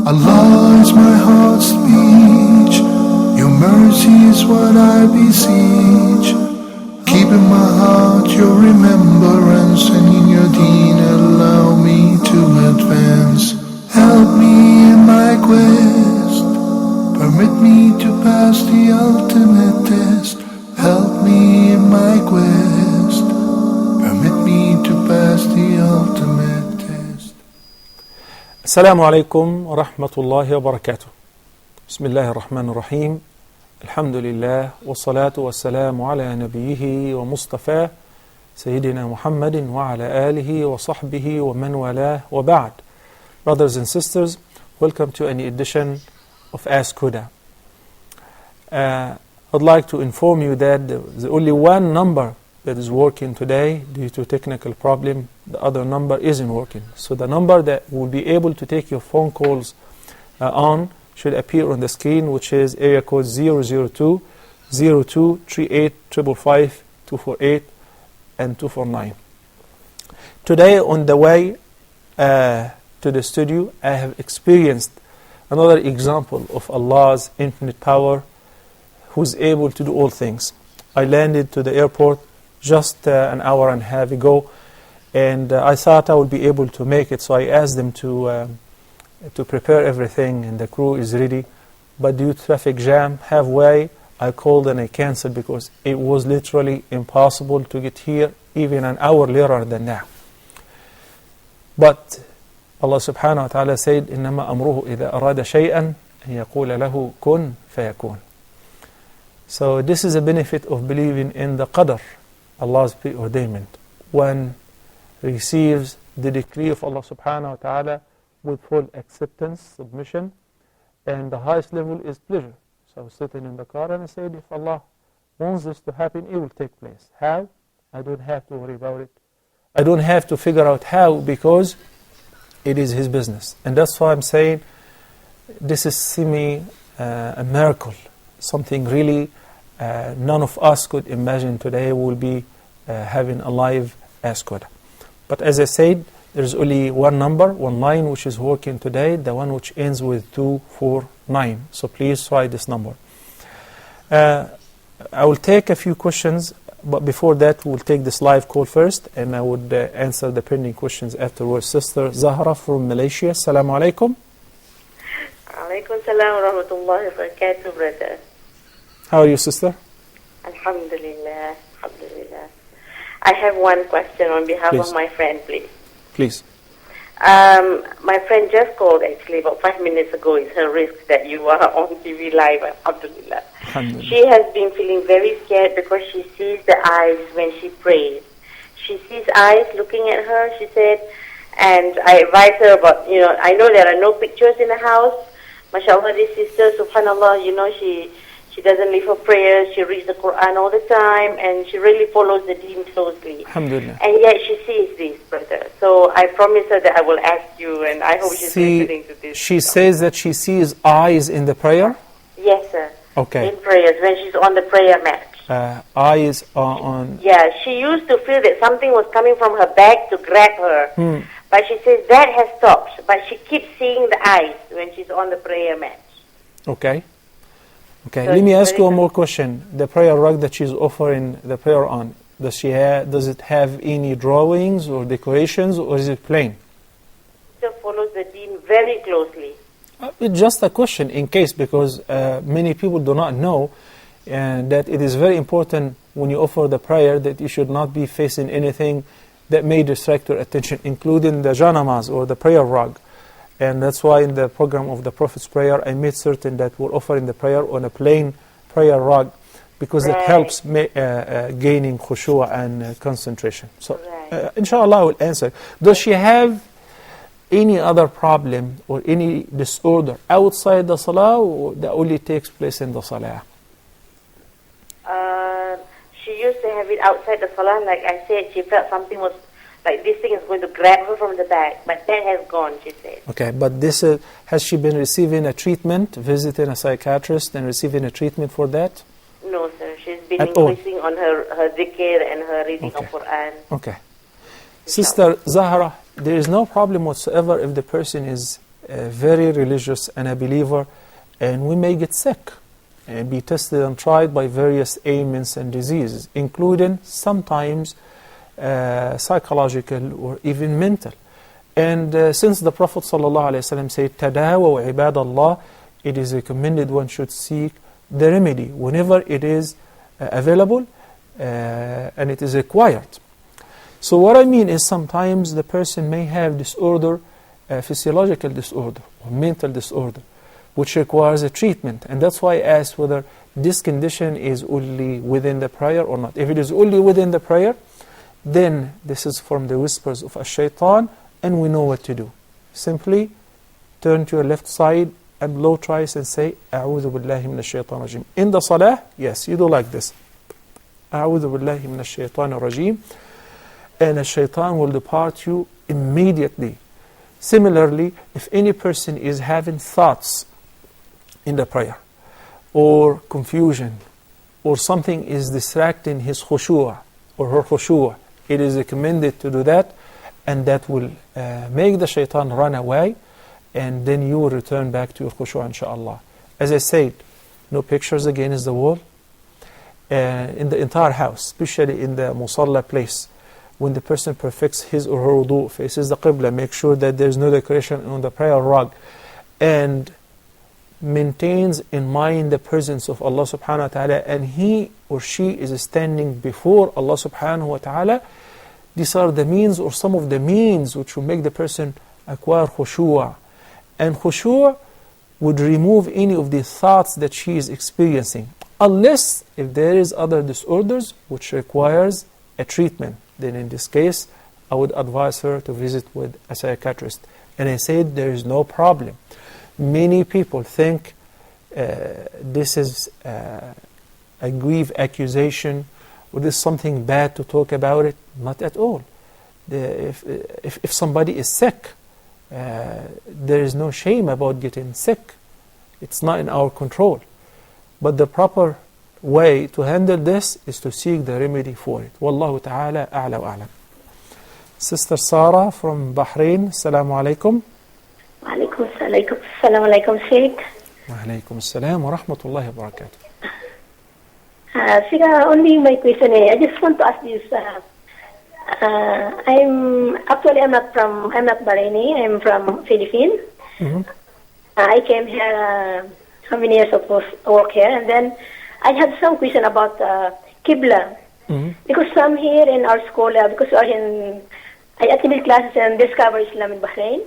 Allah is my heart's speech. Your mercy is what I beseech. Keep in my heart your remembrance, and in your deen allow me to advance. Help me in my quest. Permit me to pass the ultimate test. Help me in my quest. Permit me to pass the ultimate test. Assalamu alaikum wa rahmatullahi wa barakatuh. Bismillahir Rahmanir Rahim. Alhamdulillah wa salatu wa salamu ala nabiyhi wa mustafa Sayyidina Muhammadin wa ala alihi wa sahbihi wa man wala wa ba'd. Brothers and sisters, welcome to any edition of Ask Huda. I'd like to inform you that there's only one number that is working today due to technical problem. The other number isn't working. So the number that will be able to take your phone calls on should appear on the screen, which is area code 002 02 38 555 248 and 249. Today on the way to the studio, I have experienced another example of Allah's infinite power, who's able to do all things. I landed to the airport just an hour and a half ago, and I thought I would be able to make it, so I asked them to prepare everything, and the crew is ready. But due to traffic jam, halfway, I called and I canceled because it was literally impossible to get here even an hour later than now. But Allah subhanahu wa ta'ala said, إِنَّمَا أَمْرُهُ إِذَا أَرَادَ شَيْئًا أَن يَقُولَ لَهُ كُن فَيَكُونَ. So this is a benefit of believing in the qadr, Allah's preordainment. One receives the decree of Allah subhanahu wa ta'ala with full acceptance, submission, and the highest level is pleasure. So I was sitting in the car and I said, if Allah wants this to happen, it will take place. How? I don't have to worry about it. I don't have to figure out how, because it is His business. And that's why I'm saying this is a miracle, something really none of us could imagine today will be having a live Ask Huda. But as I said, there's only one number, one line which is working today, the one which ends with 249. So please try this number. I will take a few questions, but before that we'll take this live call first, and I would answer the pending questions afterwards. Sister Zahra from Malaysia, Assalamu alaikum. Alaikum salam wa rahmatullahi wa barakatuh, brother. How are you, sister? Alhamdulillah, alhamdulillah. I have one question on behalf Please. of my friend, please. Please. My friend just called actually about 5 minutes ago. It's her risk that you are on TV live, alhamdulillah. Alhamdulillah. She has been feeling very scared because she sees the eyes when she prays. She sees eyes looking at her, she said, and I advised her about, I know there are no pictures in the house. MashaAllah, this sister, subhanAllah, she doesn't leave her prayers, she reads the Quran all the time, and she really follows the deen closely. Alhamdulillah. And yet she sees this, brother. So I promise her that I will ask you, and I hope she's listening to this. She says that she sees eyes in the prayer? Yes, sir. Okay. In prayers, when she's on the prayer mat. Eyes on... Yeah, she used to feel that something was coming from her back to grab her. But she says that has stopped. But she keeps seeing the eyes when she's on the prayer mat. Okay. Okay, So let me it's ask very you one more question. The prayer rug that she's offering the prayer on, does it have any drawings or decorations, or is it plain? She follows the deen very closely. It's just a question in case, because many people do not know that it is very important when you offer the prayer that you should not be facing anything that may distract your attention, including the janamaz or the prayer rug. And that's why in the program of the Prophet's prayer, I made certain that we're offering the prayer on a plain prayer rug, because it helps gaining khushu' and concentration. So, inshallah, I will answer. Does she have any other problem or any disorder outside the salah, or that only takes place in the salah? She used to have it outside the salah. Like I said, she felt something was, like this thing is going to grab her from the back. But that has gone, she said. Okay, but this has she been receiving a treatment, visiting a psychiatrist and receiving a treatment for that? No, sir. She's been increasing on her dhikr and her reading of Quran. Okay. Sister Zahra, there is no problem whatsoever if the person is very religious and a believer, and we may get sick and be tested and tried by various ailments and diseases, including sometimes psychological or even mental. And since the Prophet ﷺ said, تَدَاوَوْا عِبَادَ اللَّهِ, it is recommended one should seek the remedy whenever it is available and it is required. So what I mean is sometimes the person may have disorder, physiological disorder or mental disorder, which requires a treatment. And that's why I asked whether this condition is only within the prayer or not. If it is only within the prayer, then this is from the whispers of ash-shaytan, and we know what to do. Simply turn to your left side and blow thrice and say, أعوذ بالله من الشيطان الرجيم. In the salah, yes, you do like this. أعوذ بالله من الشيطان الرجيم. And a shaitan will depart you immediately. Similarly, if any person is having thoughts in the prayer, or confusion, or something is distracting his khushu' or her khushu', it is recommended to do that, and that will make the shaitan run away, and then you will return back to your khushu' inshaAllah. As I said, no pictures against the wall, in the entire house, especially in the musalla place. When the person perfects his or her wudu, faces the qibla, make sure that there is no decoration on the prayer rug, and maintains in mind the presence of Allah subhanahu wa ta'ala, and he or she is standing before Allah subhanahu wa ta'ala. These are the means, or some of the means, which will make the person acquire khushu'. And khushu' would remove any of the thoughts that she is experiencing, unless if there is other disorders which requires a treatment. Then in this case, I would advise her to visit with a psychiatrist. And I said there is no problem. Many people think this is a grave accusation, or this is something bad to talk about it. Not at all. If somebody is sick, there is no shame about getting sick. It's not in our control. But the proper way to handle this is to seek the remedy for it. Wallahu ta'ala a'la wa a'lam. Sister Sarah from Bahrain, Assalamu alaikum. Wa alaikum assalam. Assalamu alaikum, Sheikh. Wa alaikum assalam wa rahmatullahi wa barakatuh. Sheikh, only my question is, I just want to ask this. I'm not Bahraini, I'm from Philippines. Mm-hmm. I came here how many years of work here, and then I had some question about Qibla. Mm-hmm. Because some here in our school, because I attended classes and discovered Islam in Bahrain.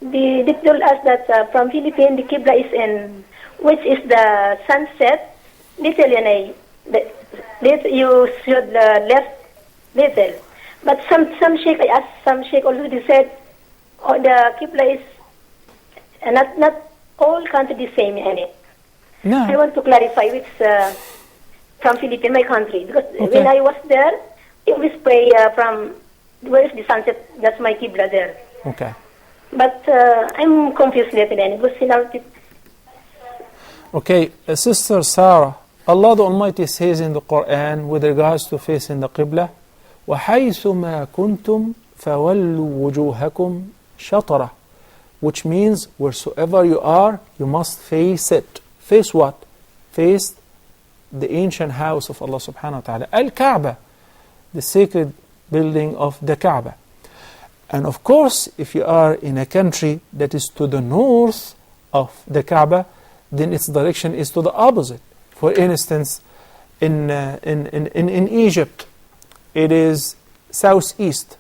They told us that from Philippines, the Qibla is in, which is the sunset, little, you should left little. But some sheikh, I asked some sheikh also, they said, oh, the Qibla is not all countries the same in it. No. I want to clarify which from Philippines, my country, because Okay. when I was there, it was pray from where is the sunset. That's my Qibla there. Okay. But I'm confused later then. Because in our Okay, Sister Sarah, Allah the Almighty says in the Quran with regards to facing the Qibla, وَحَيْثُمَا كُنْتُمْ فَوَلُّوا وُجُوهَكُمْ شَطَرَةً, which means wheresoever you are, you must face it. Face what? Face the ancient house of Allah subhanahu wa ta'ala, Al-Kaaba, the sacred building of the Kaaba. And of course, if you are in a country that is to the north of the Kaaba, then its direction is to the opposite. For instance, in Egypt, it is southeast.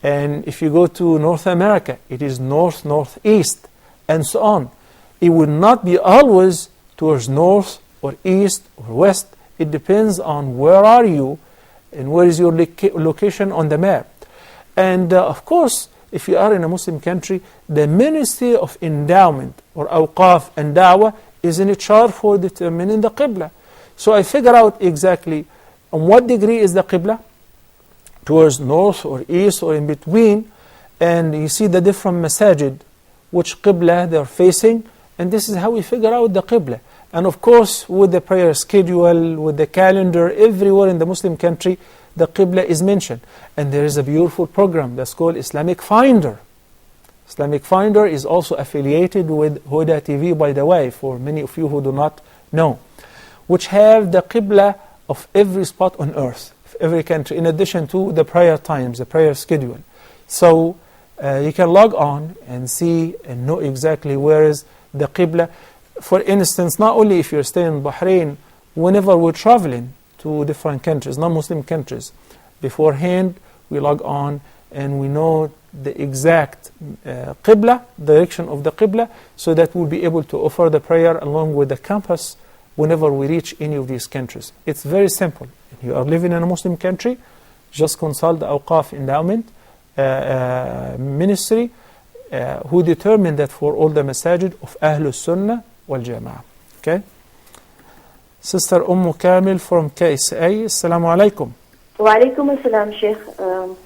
And if you go to North America, it is north-northeast, and so on. It would not be always towards north or east or west. It depends on where are you and where is your location on the map. And of course, if you are in a Muslim country, the Ministry of Endowment or Awqaf and Dawah is in charge for determining the Qibla. So I figure out exactly on what degree is the Qibla, towards north or east or in between, and you see the different masajid, which Qibla they are facing, and this is how we figure out the Qibla. And of course, with the prayer schedule, with the calendar, everywhere in the Muslim country, the Qibla is mentioned. And there is a beautiful program that's called Islamic Finder. Islamic Finder is also affiliated with Huda TV, by the way, for many of you who do not know, which have the Qibla of every spot on earth, every country, in addition to the prayer times, the prayer schedule. So you can log on and see and know exactly where is the Qibla. For instance, not only if you're staying in Bahrain, whenever we're traveling to different countries, non-Muslim countries, beforehand we log on and we know the exact Qibla, direction of the Qibla, so that we'll be able to offer the prayer along with the compass whenever we reach any of these countries. It's very simple. If you are living in a Muslim country, just consult the Awqaf Endowment Ministry, who determined that for all the masajid of Ahlul Sunnah wal Jama'ah. Okay? Sister Kamil from KSA, Assalamu alaikum. Wa alaikum assalam, Sheikh.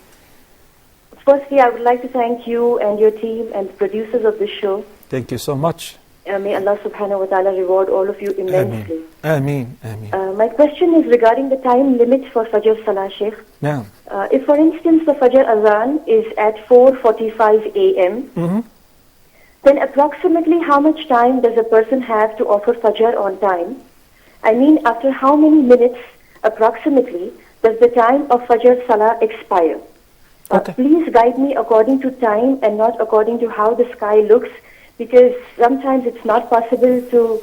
Firstly, I would like to thank you and your team and the producers of this show. Thank you so much. May Allah subhanahu wa ta'ala reward all of you immensely. Ameen. Ameen. My question is regarding the time limit for Fajr Salah, Sheikh. Yeah. If, for instance, the Fajr Azan is at 4:45 a.m., then approximately how much time does a person have to offer Fajr on time? I mean, after how many minutes approximately does the time of Fajr Salah expire? Okay. Please guide me according to time and not according to how the sky looks, because sometimes it's not possible to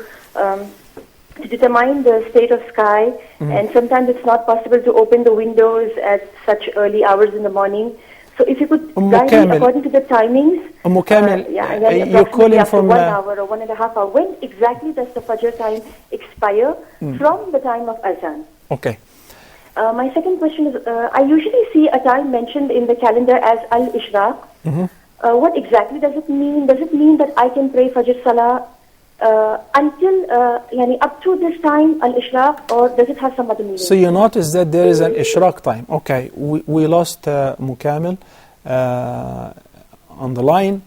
determine the state of sky, and sometimes it's not possible to open the windows at such early hours in the morning. So if you could guide me according to the timings. Kamil, and then you're calling after from 1 hour or 1.5 hours. When exactly does the Fajr time expire from the time of Azan? Okay. My second question is, I usually see a time mentioned in the calendar as Al-Ishraq. What exactly does it mean? Does it mean that I can pray Fajr Salah until, up to this time, Al-Ishraq, or does it have some other meaning? So you notice that there is an Ishraq time. Okay, we lost Kamil on the line.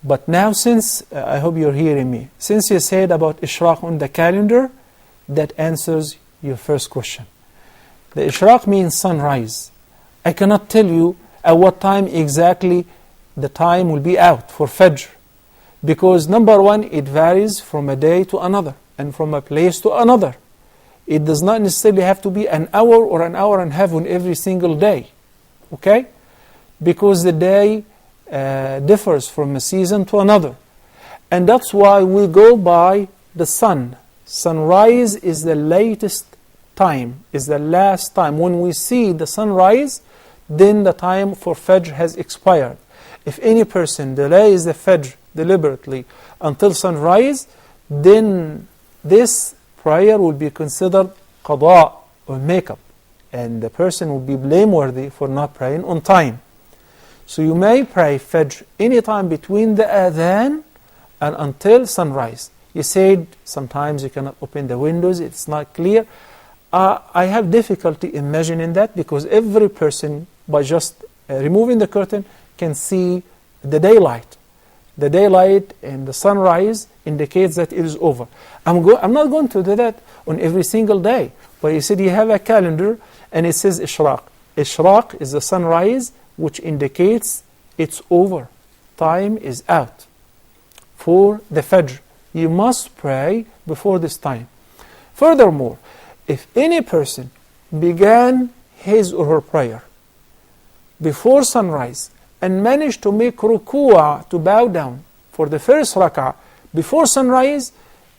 But now since, I hope you're hearing me, since you said about Ishraq on the calendar, that answers your first question. The Ishraq means sunrise. I cannot tell you at what time exactly the time will be out for Fajr. Because number one, it varies from a day to another and from a place to another. It does not necessarily have to be an hour or an hour and a half on every single day. Okay? Because the day differs from a season to another. And that's why we go by the sun. Sunrise is the latest time, is the last time. When we see the sunrise, then the time for Fajr has expired. If any person delays the Fajr deliberately until sunrise, then this prayer will be considered qada or makeup, and the person will be blameworthy for not praying on time. So you may pray Fajr anytime between the adhan and until sunrise. You said sometimes you cannot open the windows, it's not clear. I have difficulty imagining that, because every person, by just removing the curtain, can see the daylight. The daylight and the sunrise indicates that it is over. I'm not going to do that on every single day. But you said you have a calendar and it says Ishraq. Ishraq is the sunrise, which indicates it's over. Time is out. For the Fajr, you must pray before this time. Furthermore, if any person began his or her prayer before sunrise and managed to make ruku'ah, to bow down for the first rak'ah before sunrise,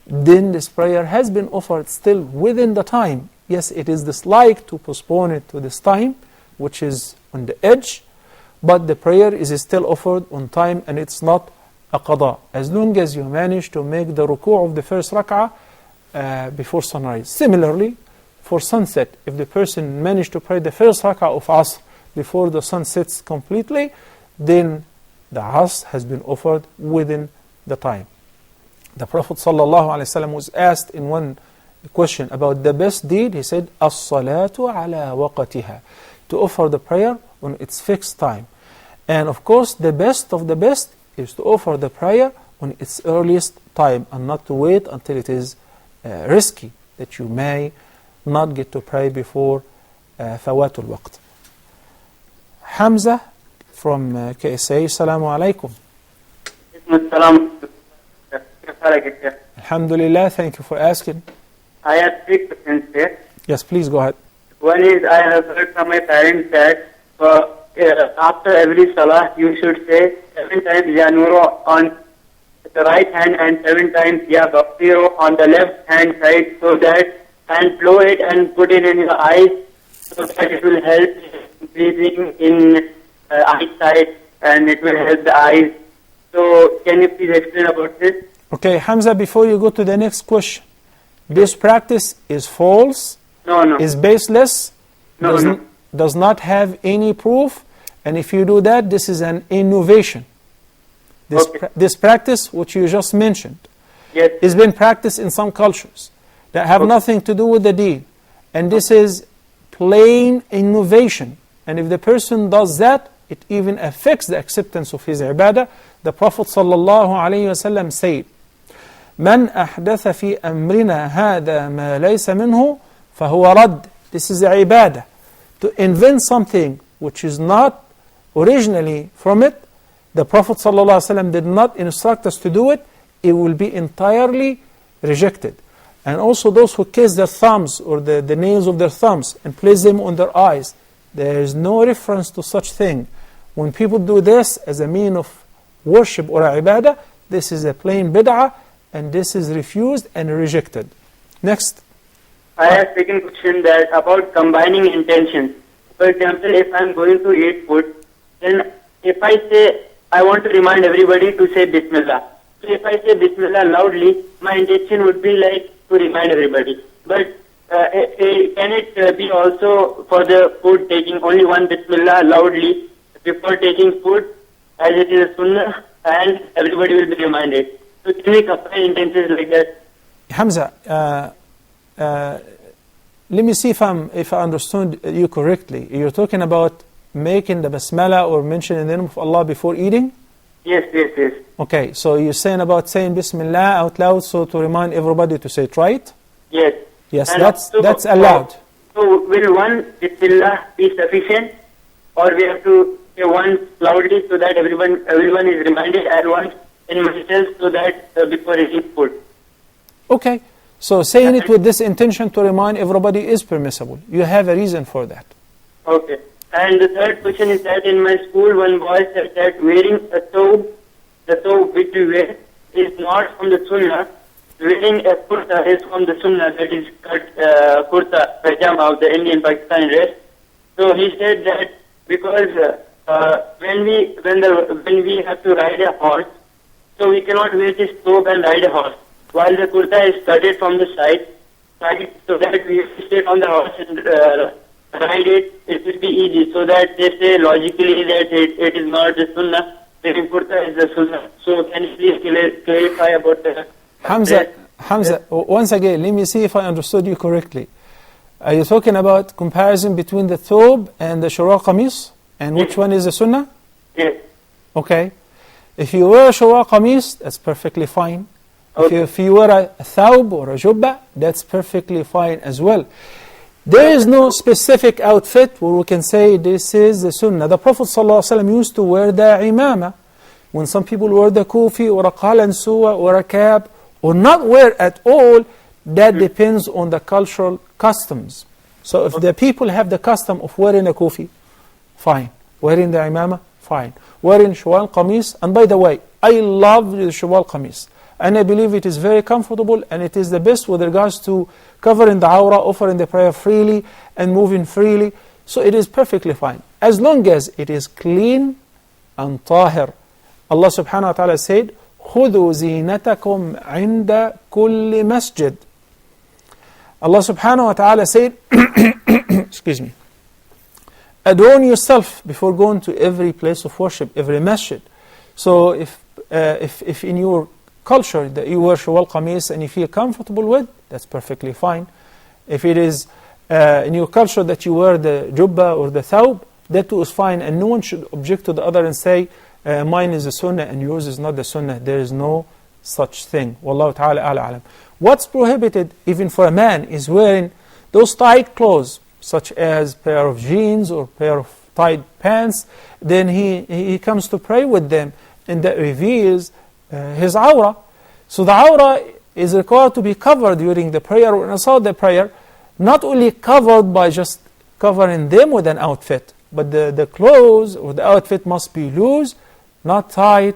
then this prayer has been offered still within the time. Yes, it is disliked to postpone it to this time, which is on the edge, but the prayer is still offered on time, and it's not a qada, as long as you manage to make the ruku' of the first rak'ah before sunrise. Similarly, for sunset, if the person managed to pray the first rak'ah of Asr before the sun sets completely, then the Asr has been offered within the time. The Prophet ﷺ was asked in one question about the best deed. He said, "As-salatu ala waqatiha," to offer the prayer on its fixed time. And of course, the best of the best is to offer the prayer on its earliest time, and not to wait until it is risky, that you may not get to pray before fawatul waqt. Hamza from KSA, Assalamu alaikum. Alhamdulillah, thank you for asking. I have 3 questions here. Yes, please go ahead. One is, I have heard from my parents that after every salah you should say 7 times Ya Nuro on the right hand and 7 times Ya Baqiro on the left hand side, so that, and blow it and put it in your eyes, so that it will help increasing in eyesight and it will help the eyes. So can you please explain about this? Okay, Hamza, before you go to the next question, this practice is false, No. is baseless, No. does not have any proof, and if you do that, this is an innovation. This practice, which you just mentioned, Yes. is been practiced in some cultures that have nothing to do with the deen, and this is plain innovation. And if the person does that, it even affects the acceptance of his ibadah. The Prophet ﷺ said, "Man ahdatha fi amrina hada ma laysa minhu, fahuwa rad." This is ibadah. To invent something which is not originally from it, the Prophet ﷺ did not instruct us to do it, it will be entirely rejected. And also those who kiss their thumbs or the nails of their thumbs and place them on their eyes, there is no reference to such thing. When people do this as a mean of worship or ibadah, this is a plain bid'ah, and this is refused and rejected. Next. I have second question that about combining intentions. For example, if I am going to eat food, then if I say, I want to remind everybody to say Bismillah. So if I say Bismillah loudly, my intention would be like to remind everybody. But can it be also for the food taking only one Bismillah loudly before taking food, as it is a sunnah, and everybody will be reminded? So can we combine intentions like that? Hamza, let me see if I understood you correctly. You're talking about making the basmala or mentioning the name of Allah before eating? Yes. Okay, so you're saying about saying Bismillah out loud, so to remind everybody to say it, right? Yes. Yes, And that's allowed. So will one Bismillah be sufficient, or we have to say once loudly so that everyone is reminded, and once in myself so that before eating food? Okay, so saying it with this intention to remind everybody is permissible. You have a reason for that. Okay. And the third question is that in my school, one boy said that wearing a thobe, the thobe which we wear, is not from the sunnah. Wearing a kurta is from the sunnah, that is kurta, pajama of the Indian Pakistani dress. So he said that because when we have to ride a horse, so we cannot wear this thobe and ride a horse, while the kurta is studded from the side, so that we sit on the horse and ride it, it will be easy. So that they say logically that it is not the sunnah, the kurta is the sunnah. So can you please clarify about the Hamza, once again, let me see if I understood you correctly. Are you talking about comparison between the thobe and the shura qamis? And which one is the sunnah? Yes. Okay. If you wear a shura qamis, that's perfectly fine. Okay. If you wear a thawb or a jubba, that's perfectly fine as well. There is no specific outfit where we can say this is the sunnah. The Prophet ﷺ used to wear the imama. When some people wear the kufi or a qalansuwa or a cap, or not wear at all, that depends on the cultural customs. So if the people have the custom of wearing a kufi, fine. Wearing the imama, fine. Wearing shawal qamis, and by the way, I love the shawal qamis. And I believe it is very comfortable, and it is the best with regards to covering the awra, offering the prayer freely, and moving freely. So it is perfectly fine, as long as it is clean and tahir. Allah subhanahu wa ta'ala said, خُذُوا زِينَتَكُمْ عِنْدَ كُلِّ مَسْجِدٍ. Allah subhanahu wa ta'ala said, excuse me, adorn yourself before going to every place of worship, every masjid. So if in your culture that you wear shawal qamis and you feel comfortable with, that's perfectly fine. If it is in your culture that you wear the jubba or the thawb, that too is fine, and no one should object to the other and say, mine is the sunnah and yours is not the sunnah. There is no such thing. Wallahu ta'ala a'lam. What's prohibited even for a man is wearing those tight clothes, such as pair of jeans or pair of tight pants. Then he comes to pray with them, and that reveals his awrah. So the awrah is required to be covered during the prayer or inside the prayer, not only covered by just covering them with an outfit, but the clothes or the outfit must be loose, not tight,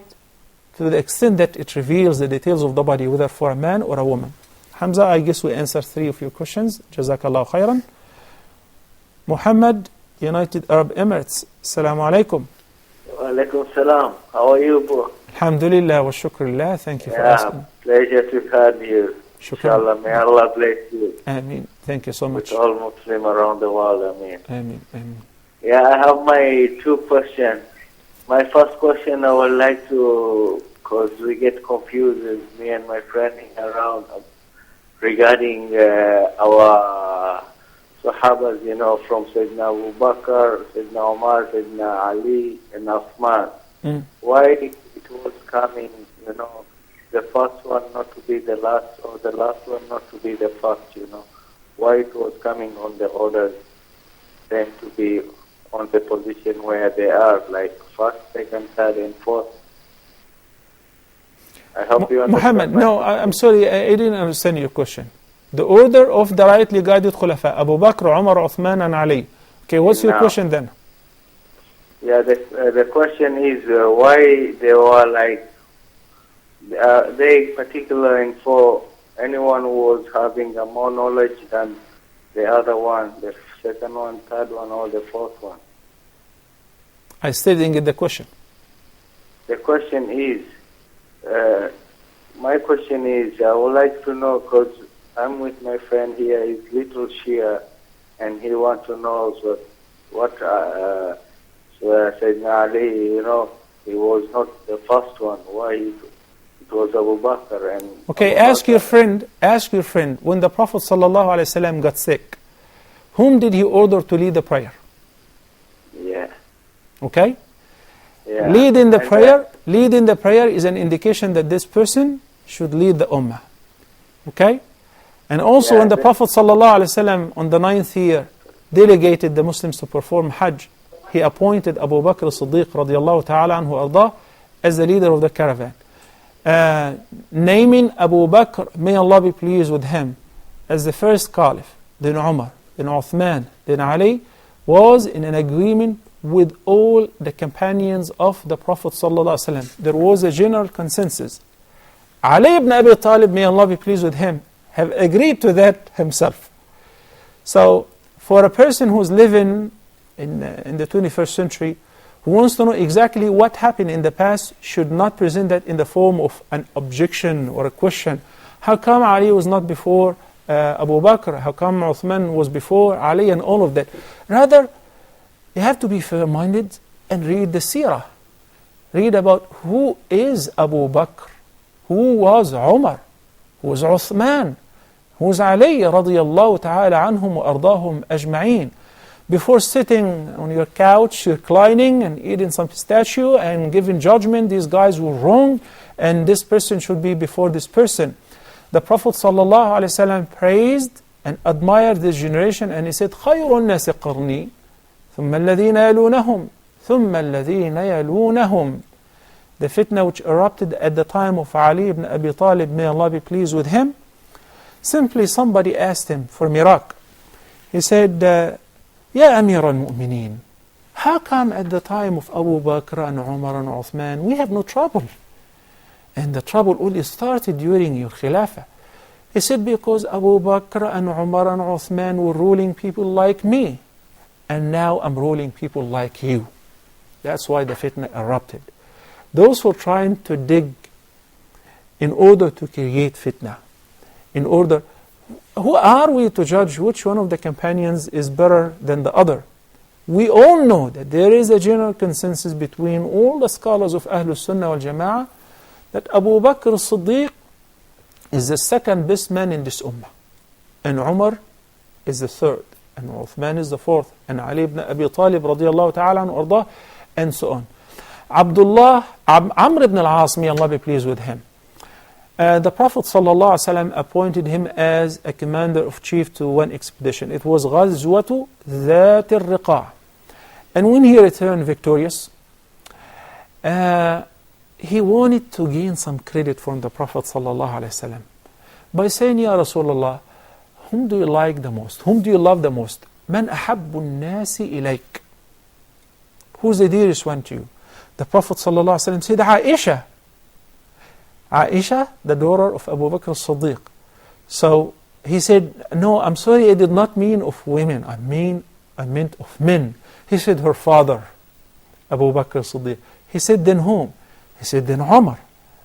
to the extent that it reveals the details of the body, whether for a man or a woman. Hamza, I guess we answered 3 of your questions. Jazakallah khairan. Muhammad, United Arab Emirates. Assalamu alaikum. Wa alaikum salam. How are you, bro? Alhamdulillah wa shukrillah. Thank you for asking. Pleasure to have you. Shukran. Inshallah, may Allah bless you. Ameen. Thank you so much. With all Muslims around the world, Ameen. Ameen. Ameen. Yeah, I have my 2 questions. My first question I would like to, because we get confused with me and my friend around regarding our Sahabas, you know, from Sayyidina Abu Bakr, Sayyidina Umar, Sayyidina Ali, and Uthman. Why it was coming, you know, the first one not to be the last, or the last one not to be the first, you know. Why it was coming on the orders, then to be on the position where they are, like first, second, third, and fourth. I hope you understand. Muhammad, no, I'm sorry, I didn't understand your question. The order of the rightly guided Khulafa, Abu Bakr, Umar, Uthman, and Ali. Okay, what's your question then? Yeah, the question is why they were like, they particular info, anyone who was having a more knowledge than the other one, the second one, third one, or the fourth one. I still didn't get the question. The question is, my question is, I would like to know, because I'm with my friend here, he's little Shia, and he wants to know what Sayyidina Ali, you know, he was not the first one. Why it was Abu Bakr and... Okay, ask your friend, when the Prophet ﷺ got sick, whom did he order to lead the prayer? Yeah. Okay? Yeah. Leading the prayer is an indication that this person should lead the ummah. Okay? And also when the Prophet ﷺ on the 9th year delegated the Muslims to perform Hajj, he appointed Abu Bakr as-Siddiq radiallahu ta'ala anhu ardah as the leader of the caravan. Naming Abu Bakr, may Allah be pleased with him, as the first caliph, then Umar, then Uthman, then Ali, was in an agreement with all the companions of the Prophet ﷺ. There was a general consensus. Ali ibn Abi Talib, may Allah be pleased with him, have agreed to that himself. So, for a person who's living in the 21st century, who wants to know exactly what happened in the past, should not present that in the form of an objection or a question. How come Ali was not before Abu Bakr? How come Uthman was before Ali, and all of that? Rather, you have to be fair-minded and read the seerah. Read about who is Abu Bakr, who was Umar, who was Uthman, who was Ali radiyallahu ta'ala anhum wa ardahum ajma'een. Before sitting on your couch, reclining and eating some pistachio and giving judgment, these guys were wrong and this person should be before this person. The Prophet ﷺ praised and admired this generation, and he said, خَيْرُ النَّاسِ قَرْنِي ثُمَّ الَّذِينَ يَلُونَهُمْ ثُمَّ الَّذِينَ يَلُونَهُمْ. The fitna which erupted at the time of Ali ibn Abi Talib, may Allah be pleased with him, simply somebody asked him for miracle. He said, Ya Amir al-Mu'mineen, how come at the time of Abu Bakr and Umar and Uthman we have no trouble? And the trouble only started during your Khilafah. He said, because Abu Bakr and Umar and Uthman were ruling people like me, and now I'm ruling people like you. That's why the fitna erupted. Those who are trying to dig in order to create fitna, who are we to judge which one of the companions is better than the other? We all know that there is a general consensus between all the scholars of Ahlul Sunnah wal Jama'ah that Abu Bakr as-Siddiq is the second best man in this ummah, and Umar is the third, and Uthman is the fourth, and Ali ibn Abi Talib radiyallahu ta'ala anhu ardah, and so on. Amr ibn al-As, may Allah be pleased with him, the Prophet ﷺ appointed him as a commander of chief to one expedition. It was غزوة ذات الرقاع. And when he returned victorious, he wanted to gain some credit from the Prophet ﷺ by saying, Ya Rasulullah, whom do you like the most? Whom do you love the most? Man ahabbu nasi ilayk. Who's the dearest one to you? The Prophet ﷺ said, Aisha. Aisha, the daughter of Abu Bakr as-Siddiq. So he said, no, I'm sorry, I did not mean of women. I meant of men. He said, her father, Abu Bakr as-Siddiq. He said, then whom? He said, then Umar.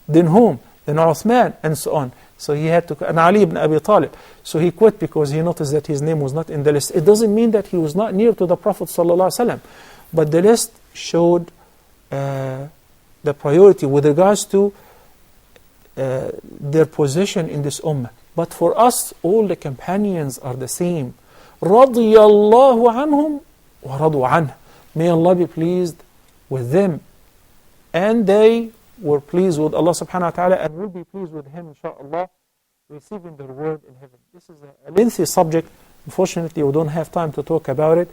Then whom? Then Uthman, and so on. So he had to, and Ali ibn Abi Talib. So he quit because he noticed that his name was not in the list. It doesn't mean that he was not near to the Prophet ﷺ, but the list showed the priority with regards to their position in this ummah. But for us, all the companions are the same. رَضِيَ اللَّهُ عَنْهُمْ وَرَضُوا عَنْهُ. May Allah be pleased with them. And they were pleased with Allah subhanahu wa ta'ala and will be pleased with Him, inshaAllah, receiving their reward in heaven. This is a lengthy subject. Unfortunately, we don't have time to talk about it.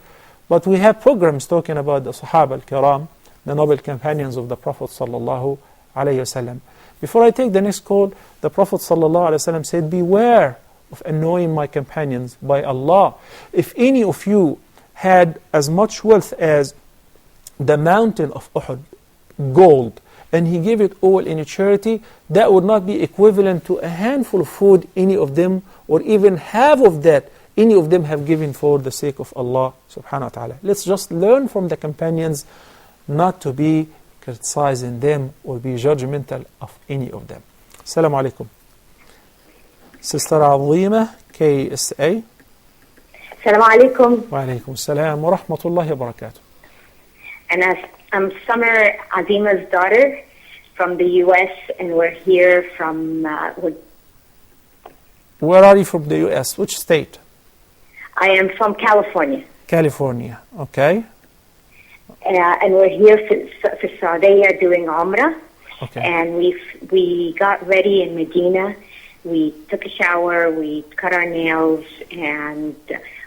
But we have programs talking about the Sahaba al-Kiram, the noble companions of the Prophet sallallahu alayhi wasallam. Before I take the next call, the Prophet sallallahu alayhi wasallam said, beware of annoying my companions by Allah. If any of you had as much wealth as the mountain of Uhud, gold, and he gave it all in a charity, that would not be equivalent to a handful of food any of them, or even half of that, any of them have given for the sake of Allah subhanahu wa ta'ala. Let's just learn from the companions not to be criticizing them or be judgmental of any of them. Assalamu alaikum. Sister Azima, KSA. Assalamu alaikum. Wa alaikum assalam wa rahmatullahi wa barakatuh. And I'm Summer Azima's daughter from the U.S. and we're here from... Where are you from the U.S.? Which state? I am from California. California, okay. And we're here for Saudi doing Umrah. Okay. And we got ready in Medina. We took a shower, we cut our nails, and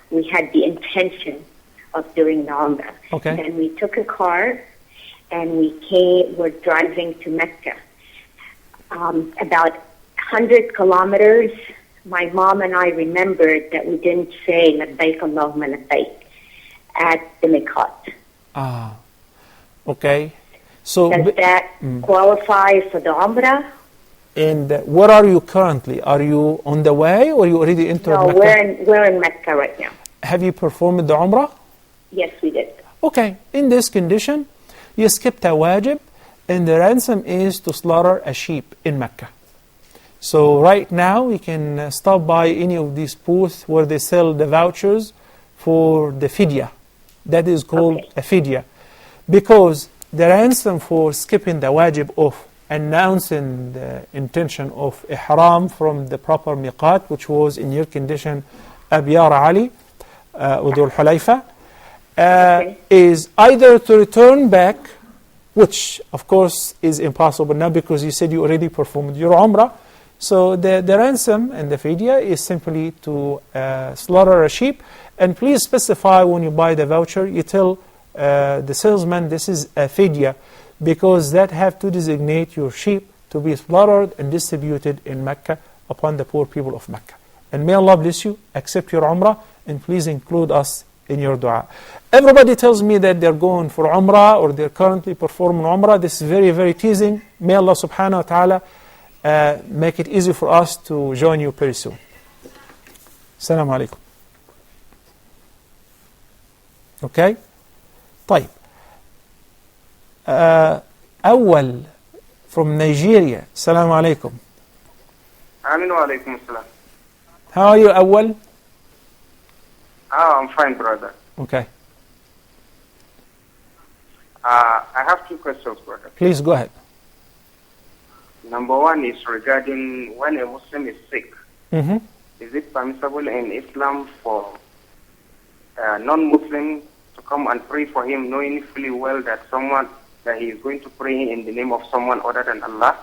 we had the intention of doing the Umrah. Okay. Then we took a car and we're driving to Mecca. About 100 kilometers, my mom and I remembered that we didn't say Labbaik Allahumma Labbaik at the Miqat. Ah, okay. So does that qualify for the Umrah? And where are you currently? Are you on the way or you already entered No, Mecca? we're in Mecca right now. Have you performed the Umrah? Yes, we did. Okay, in this condition, you skipped a wajib, and the ransom is to slaughter a sheep in Mecca. So right now, you can stop by any of these booths where they sell the vouchers for the fidya. That is called a fidya. Because the ransom for skipping the wajib of announcing the intention of ihram from the proper miqat, which was in your condition Abyar Ali, Udul Hulayfa, is either to return back, which of course is impossible now because you said you already performed your Umrah. So the ransom and the fidya is simply to slaughter a sheep. And please specify when you buy the voucher, you tell the salesman this is a fidya, because that have to designate your sheep to be slaughtered and distributed in Mecca upon the poor people of Mecca. And may Allah bless you, accept your Umrah, and please include us in your dua. Everybody tells me that they're going for Umrah or they're currently performing Umrah. This is very, very teasing. May Allah subhanahu wa ta'ala make it easy for us to join you very soon. Assalamu alaikum. Okay? طيب. أول from Nigeria. Assalamu alaikum. Aminu alaikum assalam. How are you, Awal? I'm fine, brother. Okay. I have two questions, brother. Please go ahead. Number one is regarding when a Muslim is sick. Mm-hmm. Is it permissible in Islam for a non-Muslim to come and pray for him, knowing fully well that he is going to pray in the name of someone other than Allah?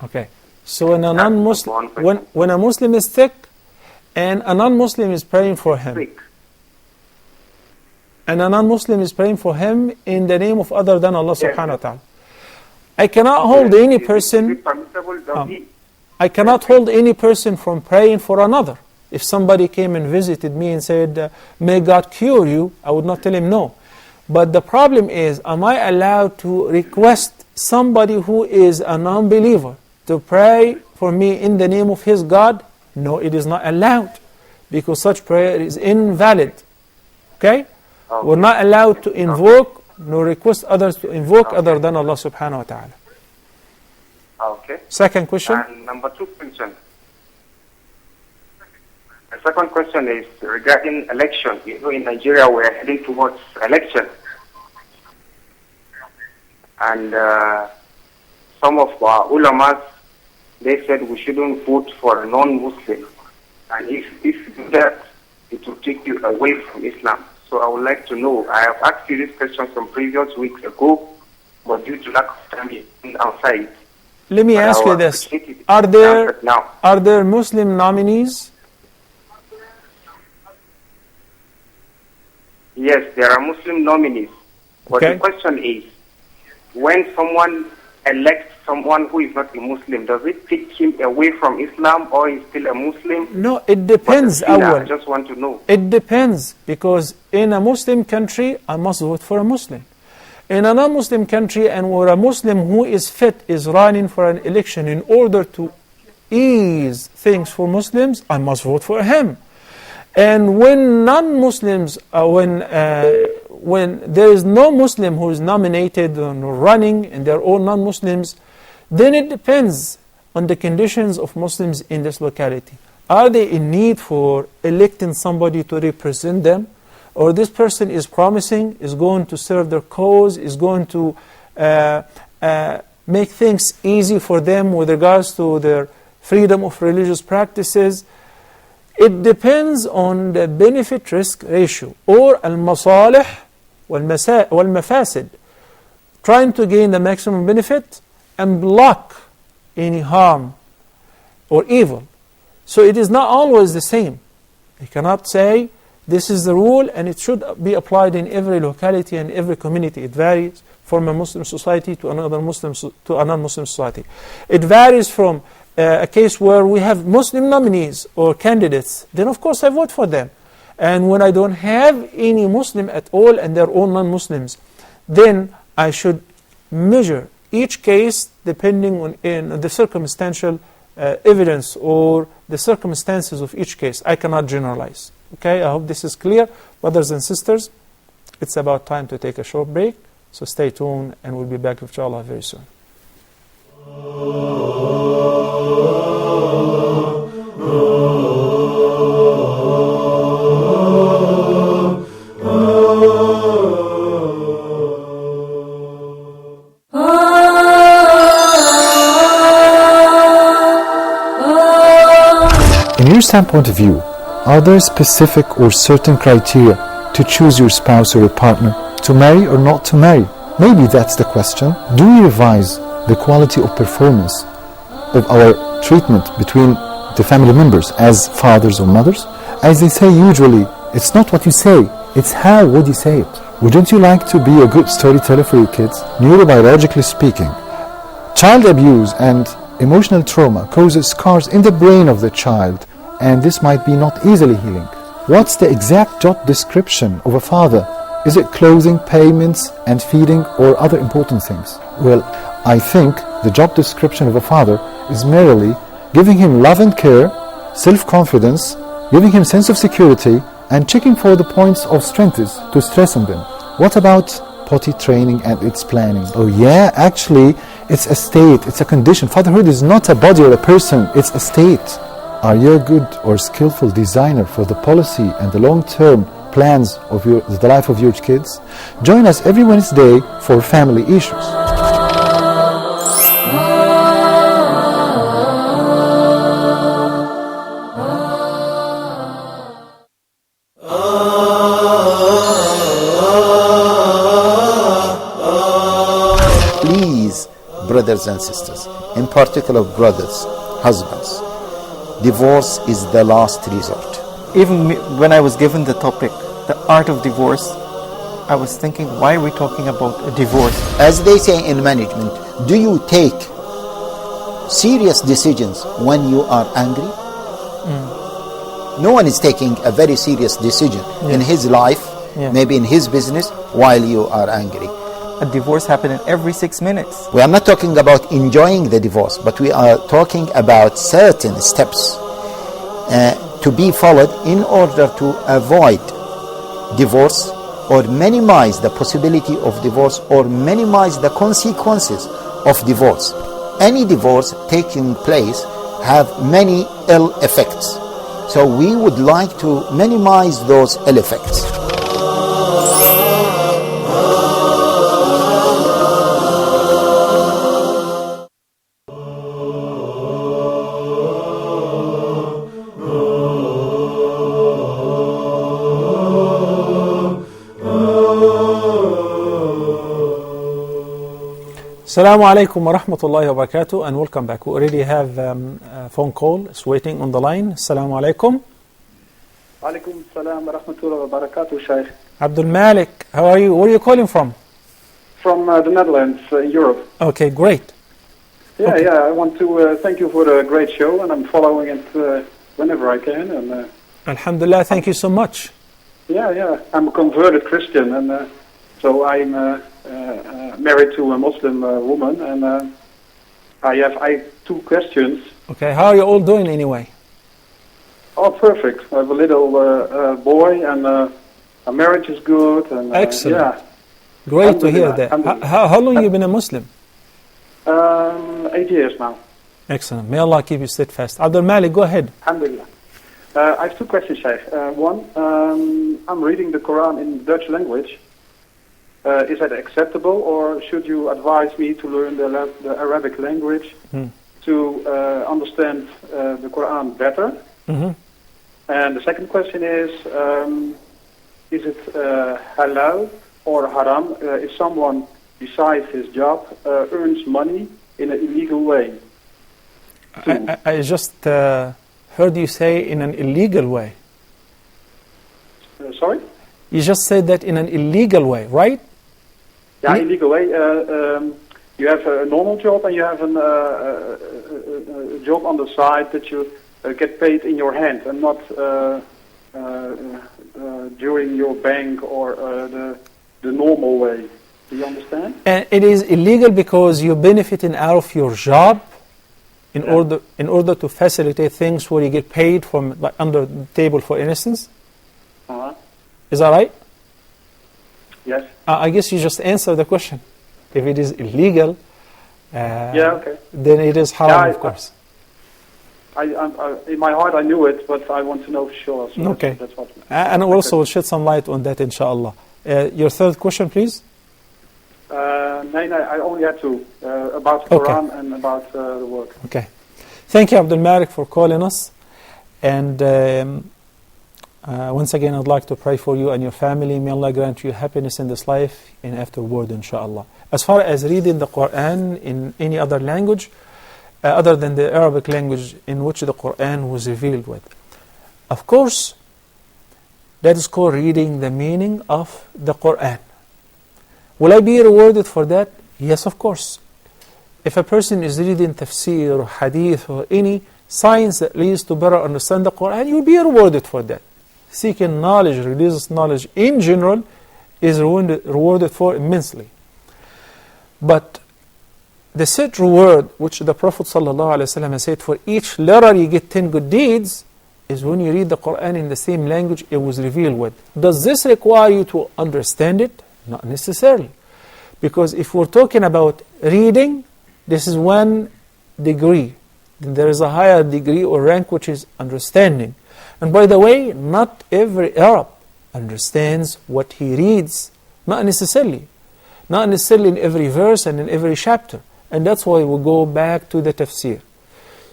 Okay. So when a non-Muslim, when a Muslim is sick, and a non-Muslim is praying for him, Sick. and a non-Muslim is praying for him in the name of other than Allah subhanahu wa ta'ala. I cannot hold any Is it person. permissible? Does he? I cannot hold any person from praying for another. If somebody came and visited me and said, may God cure you, I would not tell him no. But the problem is, am I allowed to request somebody who is a non-believer to pray for me in the name of his God? No, it is not allowed, because such prayer is invalid. Okay? We're not allowed to invoke nor request others to invoke other than Allah subhanahu wa ta'ala. Okay. Second question. And number 2 question. The second question is regarding election. You know, in Nigeria we are heading towards election. And some of our ulamas, they said we shouldn't vote for a non-Muslim. And if you do that, it will take you away from Islam. So I would like to know, I have asked you this question some previous weeks ago, but due to lack of time being outside. Let me ask you this. Are there Muslim nominees? Yes, there are Muslim nominees. But the question is, when someone elects someone who is not a Muslim, does it take him away from Islam, or is still a Muslim? No, it depends. I just want to know. It depends, because in a Muslim country, I must vote for a Muslim. In a non-Muslim country, and where a Muslim who is fit is running for an election in order to ease things for Muslims, I must vote for him. And when non-Muslims, when there is no Muslim who is nominated or running and they're all non-Muslims, then it depends on the conditions of Muslims in this locality. Are they in need for electing somebody to represent them? Or this person is promising, is going to serve their cause, is going to make things easy for them with regards to their freedom of religious practices? It depends on the benefit-risk ratio, or al-masalih wal-mafasid, trying to gain the maximum benefit and block any harm or evil. So it is not always the same. You cannot say this is the rule and it should be applied in every locality and every community. It varies from a Muslim society to another Muslim to a non-Muslim society. It varies from a case where we have Muslim nominees or candidates, then of course I vote for them. And when I don't have any Muslim at all and they're all non-Muslims, then I should measure each case depending on the circumstantial evidence or the circumstances of each case. I cannot generalize. Okay, I hope this is clear. Brothers and sisters, it's about time to take a short break. So stay tuned and we'll be back inshallah very soon. In your standpoint of view, are there specific or certain criteria to choose your spouse or a partner, to marry or not to marry? Maybe that's the question. Do we revise the quality of performance of our treatment between the family members as fathers or mothers? As they say usually, it's not what you say, it's how would you say it. Wouldn't you like to be a good storyteller for your kids? Neurobiologically speaking, child abuse and emotional trauma causes scars in the brain of the child, and this might be not easily healing. What's the exact job description of a father? Is it clothing, payments, and feeding, or other important things? Well, I think the job description of a father is merely giving him love and care, self-confidence, giving him sense of security, and checking for the points of strength to stress on them. What about potty training and its planning? Oh yeah, actually, it's a state, it's a condition. Fatherhood is not a body or a person, it's a state. Are you a good or skillful designer for the policy and the long-term plans of the life of your kids? Join us every Wednesday for family issues. Please, brothers and sisters, in particular brothers, husbands, divorce is the last resort. Even when I was given the topic, the art of divorce, I was thinking, why are we talking about a divorce? As they say in management, Do you take serious decisions when you are angry? No one is taking a very serious decision in his life, maybe in his business, while you are angry. A divorce happening every 6 minutes. We are not talking about enjoying the divorce, but we are talking about certain steps to be followed in order to avoid divorce or minimize the possibility of divorce or minimize the consequences of divorce. Any divorce taking place have many ill effects. So we would like to minimize those ill effects. Assalamu alaikum wa rahmatullahi wa barakatuh, and welcome back. We already have a phone call. It's waiting on the line. Assalamu alaikum. Alaikum salam wa rahmatullahi wa barakatuh, Shaykh. Abdul Malik, how are you? Where are you calling from? From the Netherlands, Europe. Okay, great. Yeah, I want to thank you for the great show, and I'm following it whenever I can. And Alhamdulillah, thank you so much. Yeah, I'm a converted Christian, and so I'm married to a Muslim woman, and I have two questions. Okay, how are you all doing anyway? Oh, perfect. I have a little boy, and our marriage is good. And Excellent. Yeah. Great to hear that. How long have you been a Muslim? 8 years now. Excellent. May Allah keep you steadfast. Abdul Malik, go ahead. Alhamdulillah. I have two questions, Shaykh. One, I'm reading the Quran in Dutch language. Is that acceptable, or should you advise me to learn the Arabic language to understand the Quran better? And the second question is it halal or haram if someone, besides his job, earns money in an illegal way? I just heard you say in an illegal way. Sorry? You just said that in an illegal way, right? Yeah, illegal way. You have a normal job and you have a job on the side that you get paid in your hand and not during your bank or the normal way. Do you understand? And it is illegal because you're benefiting out of your job in order to facilitate things where you get paid from like under the table, for instance. Is that right? Yes. I guess you just answered the question. If it is illegal, okay. Then it is haram, of course. I, in my heart I knew it, but I want to know for sure. So okay. That's what and also we'll shed some light on that, inshallah. Your third question, please. No, I only had two, about Quran and about the work. Okay. Thank you, Abdul Malik, for calling us. And once again, I'd like to pray for you and your family. May Allah grant you happiness in this life and afterward, inshallah. As far as reading the Quran in any other language, other than the Arabic language in which the Quran was revealed with, of course, that is called reading the meaning of the Quran. Will I be rewarded for that? Yes, of course. If a person is reading tafsir or hadith or any science that leads to better understand the Quran, you will be rewarded for that. Seeking knowledge, religious knowledge in general, is rewarded for immensely. But the set reward, which the Prophet ﷺ has said, for each letter you get 10 good deeds, is when you read the Quran in the same language it was revealed with. Does this require you to understand it? Not necessarily. Because if we're talking about reading, this is one degree. Then there is a higher degree or rank which is understanding. And by the way, not every Arab understands what he reads. Not necessarily. Not necessarily in every verse and in every chapter. And that's why we go back to the tafsir.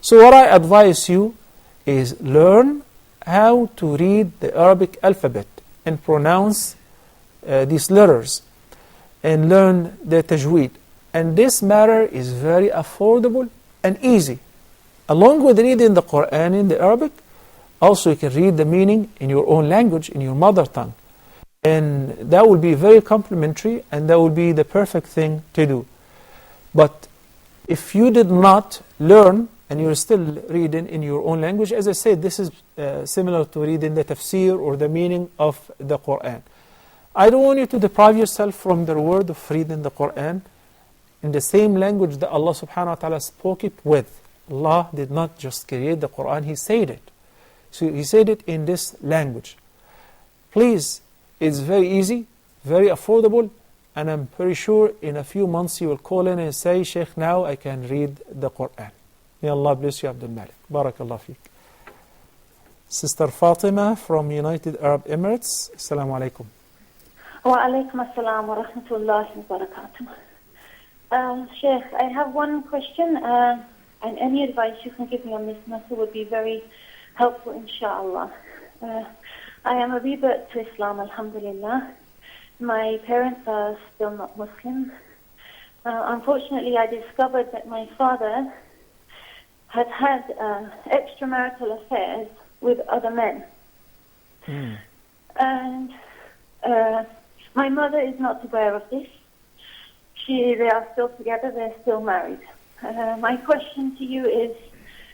So what I advise you is learn how to read the Arabic alphabet and pronounce these letters and learn the tajweed. And this matter is very affordable and easy. Along with reading the Quran in the Arabic, also you can read the meaning in your own language, in your mother tongue. And that will be very complimentary and that will be the perfect thing to do. But if you did not learn and you're still reading in your own language, as I said, this is similar to reading the tafsir or the meaning of the Quran. I don't want you to deprive yourself from the reward of reading the Quran in the same language that Allah subhanahu wa ta'ala spoke it with. Allah did not just create the Quran, He said it. So He said it in this language. Please, it's very easy, very affordable, and I'm pretty sure in a few months you will call in and say, Sheikh, now I can read the Quran. May Allah bless you, Abdul Malik. Barakallah feek. Sister Fatima from United Arab Emirates. Assalamu alaikum. Wa alaikum assalam wa rahmatullahi wa barakatuh. Sheikh, I have one question, and any advice you can give me on this matter would be very helpful, inshallah. I am a revert to Islam, alhamdulillah. My parents are still not Muslim. Unfortunately, I discovered that my father had had extramarital affairs with other men. And my mother is not aware of this. They are still together, they're still married. My question to you is,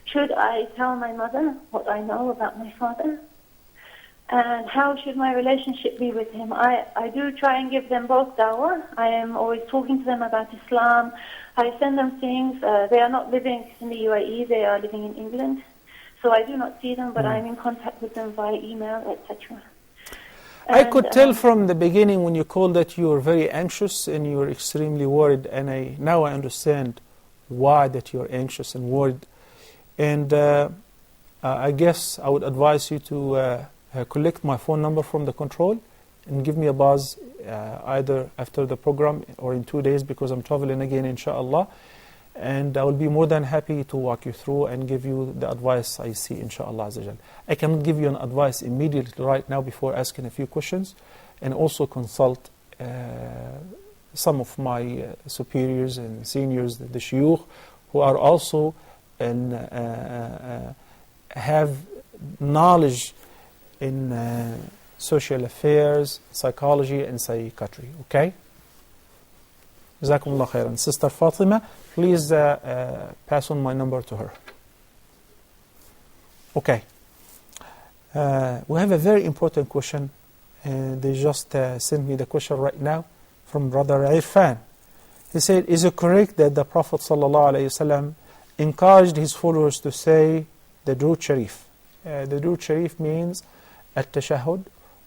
should I tell my mother what I know about my father? And how should my relationship be with him? I do try and give them both dawah. I am always talking to them about Islam. I send them things. They are not living in the UAE, they are living in England. So I do not see them, but I'm in contact with them via email, etc. I could tell from the beginning when you called that you were very anxious and you were extremely worried, and now I understand why that you're anxious and worried. And I guess I would advise you to collect my phone number from the control and give me a buzz either after the program or in 2 days, because I'm traveling again, inshallah. And I will be more than happy to walk you through and give you the advice I see, inshallah. I cannot give you an advice immediately right now before asking a few questions, and also consult some of my superiors and seniors, the shuyukh, who are also and have knowledge in social affairs, psychology, and psychiatry. Okay? Jazakumullah khairan. Sister Fatima, please pass on my number to her. Okay. We have a very important question. They just sent me the question right now from Brother Irfan. He said, is it correct that the Prophet ﷺ encouraged his followers to say the Durud Sharif? The Durud Sharif means At-Tashahhud,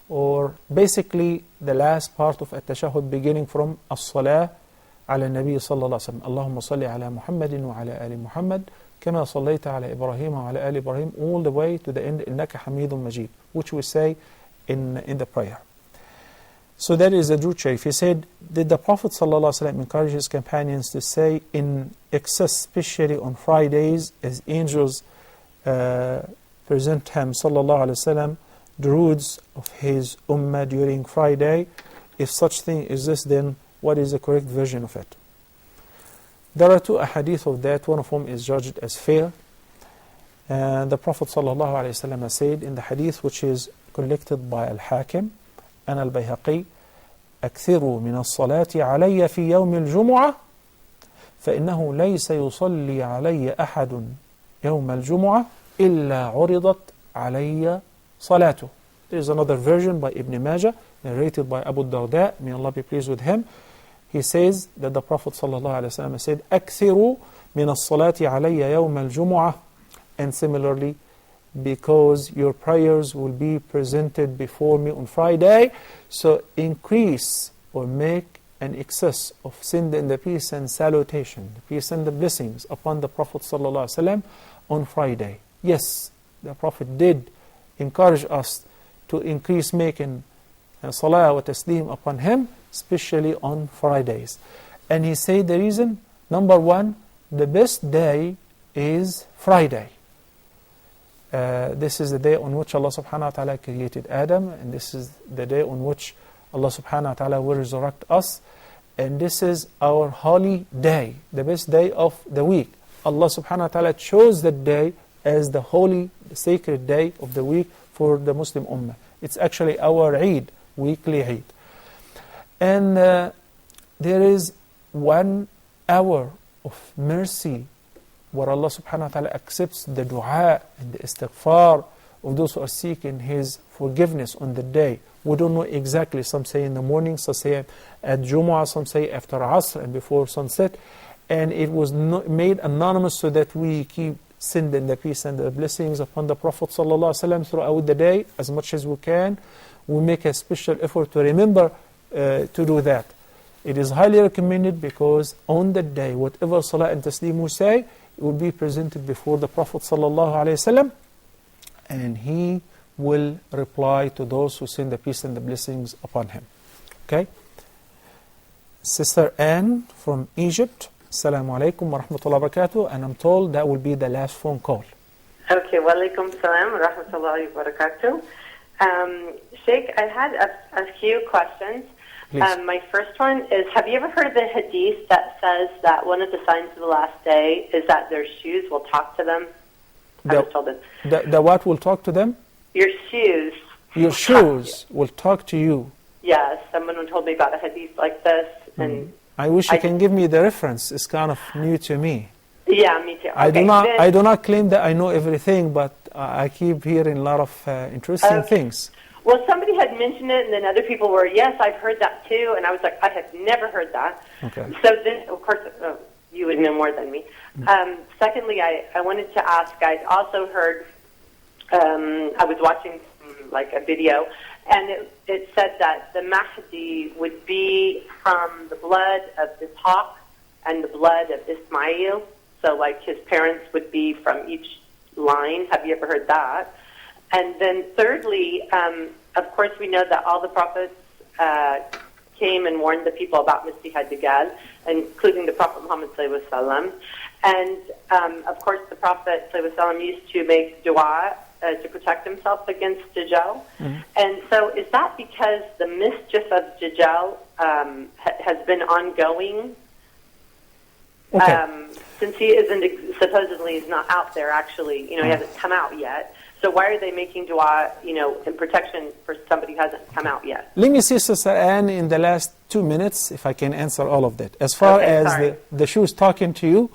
or basically the last part of At-Tashahhud beginning from As-Salah على النبي صلى الله عليه وسلم. اللهم صل على محمد وعلى آل محمد كما صليت على إبراهيم وعلى آل إبراهيم, all the way to the end, إنك حميد مجيد, which we say in the prayer. So that is the Durud Sharif. He said, did the Prophet ﷺ encourage his companions to say in excess, especially on Fridays, as angels present him, sallallahu alaihi wasallam, duruds of his ummah during Friday? If such thing exists, then what is the correct version of it? There are two ahadith of that. One of them is judged as fair. The Prophet ﷺ said in the hadith, which is collected by Al-Hakim and Al-Bayhaqi, أكثروا من الصلاة علي في يوم الجمعة فإنه ليس يصلي علي أحد يوم الجمعة إلا عرضت علي صلاته. There is another version by Ibn Majah, narrated by Abu Darda, may Allah be pleased with him. He says that the Prophet ﷺ said, أكثروا من الصلاة علي يوم الجمعة, and similarly, because your prayers will be presented before me on Friday, so increase or make an excess of send and the peace and salutation, the peace and the blessings upon the Prophet ﷺ on Friday. Yes, the Prophet did encourage us to increase making salah wa taslim upon him, especially on Fridays. And he said the reason, number one, the best day is Friday. This is the day on which Allah subhanahu wa ta'ala created Adam, and this is the day on which Allah subhanahu wa ta'ala will resurrect us, and this is our holy day, the best day of the week. Allah subhanahu wa ta'ala chose that day as the holy, sacred day of the week for the Muslim Ummah. It's actually our Eid, weekly Eid. And there is 1 hour of mercy, where Allah subhanahu wa ta'ala accepts the dua and the istighfar of those who are seeking His forgiveness on the day. We don't know exactly. Some say in the morning, some say at Jumu'ah, some say after Asr and before sunset. And it was made anonymous so that we keep sending the peace and the blessings upon the Prophet ﷺ throughout the day as much as we can. We make a special effort to remember to do that. It is highly recommended because on the day, whatever salah and taslim we say, it will be presented before the Prophet ﷺ, and he will reply to those who send the peace and the blessings upon him. Okay? Sister Anne from Egypt. Assalamu alaikum wa rahmatullahi wa barakatuh. And I'm told that will be the last phone call. Okay, wa alaikum salam wa rahmatullahi wa barakatuh. Sheikh, I had a few questions. My first one is, have you ever heard the hadith that says that one of the signs of the last day is that their shoes will talk to them? I was told it. The what will talk to them? Your shoes. Your shoes will talk to you. Yes, someone told me about a hadith like this. And I wish you can give me the reference. It's kind of new to me. Yeah, me too. Okay, I do not claim that I know everything, but I keep hearing a lot of interesting things. Well, somebody had mentioned it, and then other people were, yes, I've heard that too. And I was like, I have never heard that. Okay. So then, of course, you would know more than me. Secondly, I wanted to ask, I also heard, I was watching like a video, and it said that the Mahdi would be from the blood of Ishaq and the blood of Ismail. So like his parents would be from each line. Have you ever heard that? And then thirdly, of course we know that all the prophets came and warned the people about Masih ad-Dajjal, including the Prophet Muhammad sallallahu alaihi wasallam. And of course the Prophet sallallahu alaihi wasallam used to make dua to protect himself against Dajjal. And so is that because the mischief of Dajjal has been ongoing? Since he supposedly is not out there actually, he hasn't come out yet. So why are they making dua, in protection for somebody who hasn't come out yet? Let me see, Sister Anne, in the last 2 minutes, if I can answer all of that. As far as the shoes talking to you,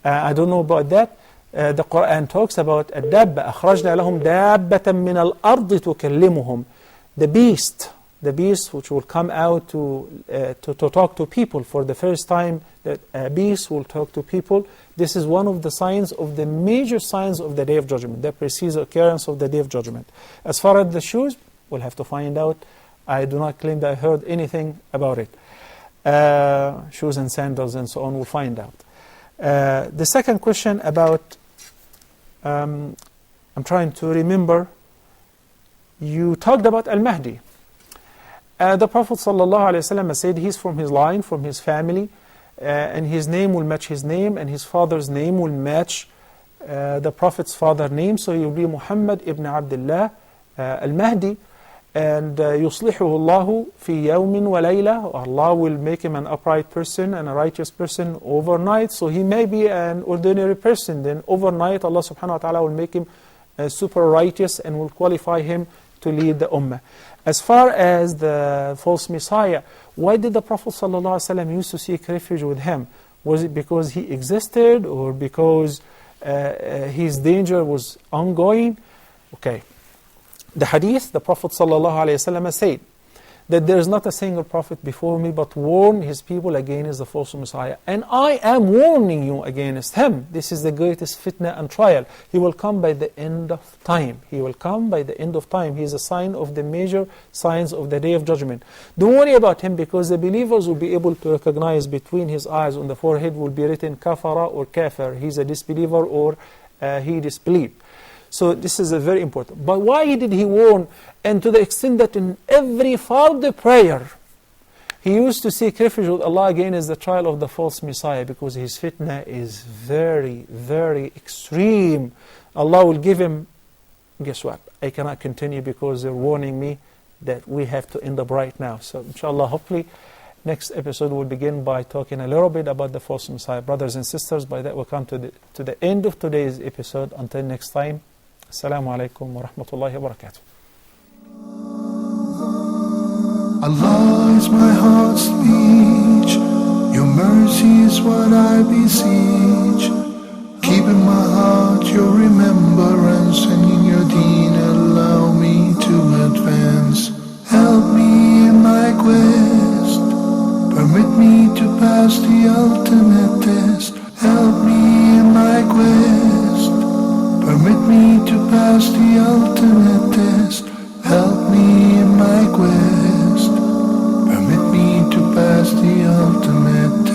I don't know about that. The Quran talks about الدابة أخرجنا لهم دابة من الأرض تكلمهم. The beast which will come out to talk to people for the first time, that a beast will talk to people. This is one of the signs of the major signs of the Day of Judgment, the precise occurrence of the Day of Judgment. As far as the shoes, we'll have to find out. I do not claim that I heard anything about it. Shoes and sandals and so on, we'll find out. The second question about, I'm trying to remember, you talked about Al-Mahdi. The Prophet ﷺ said he's from his line, from his family, and his name will match his name, and his father's name will match the Prophet's father's name, so he will be Muhammad ibn Abdullah Al-Mahdi, and يُصْلِحُهُ اللَّهُ فِي يَوْمٍ وَلَيْلَةٍ. Allah will make him an upright person and a righteous person overnight, so he may be an ordinary person, then overnight Allah subhanahu wa ta'ala will make him super righteous and will qualify him to lead the ummah. As far as the false Messiah, why did the Prophet ﷺ used to seek refuge with him? Was it because he existed or because his danger was ongoing? Okay. The hadith, the Prophet ﷺ said that there is not a single prophet before me but warned his people against the false Messiah. And I am warning you against him. This is the greatest fitna and trial. He will come by the end of time. He will come by the end of time. He is a sign of the major signs of the Day of Judgment. Don't worry about him, because the believers will be able to recognize between his eyes on the forehead will be written kafara or kafir. He's a disbeliever or he disbelieved. So this is a very important. But why did he warn? And to the extent that in every fard prayer, he used to seek refuge with Allah against the trial of the false Messiah, because his fitna is very, very extreme. Allah will give him, guess what? I cannot continue because they're warning me that we have to end up right now. So inshallah, hopefully, next episode will begin by talking a little bit about the false Messiah. Brothers and sisters, by that we'll come to the end of today's episode. Until next time, Assalamu alaikum wa rahmatullahi wa barakatuh. Allah is my heart's speech. Your mercy is what I beseech. Keep in my heart your remembrance, and in your deen allow me to advance. Help me in my quest. Permit me to pass the ultimate test. Help me in my quest. Permit me to pass the ultimate test. Help me in my quest. Permit me to pass the ultimate test.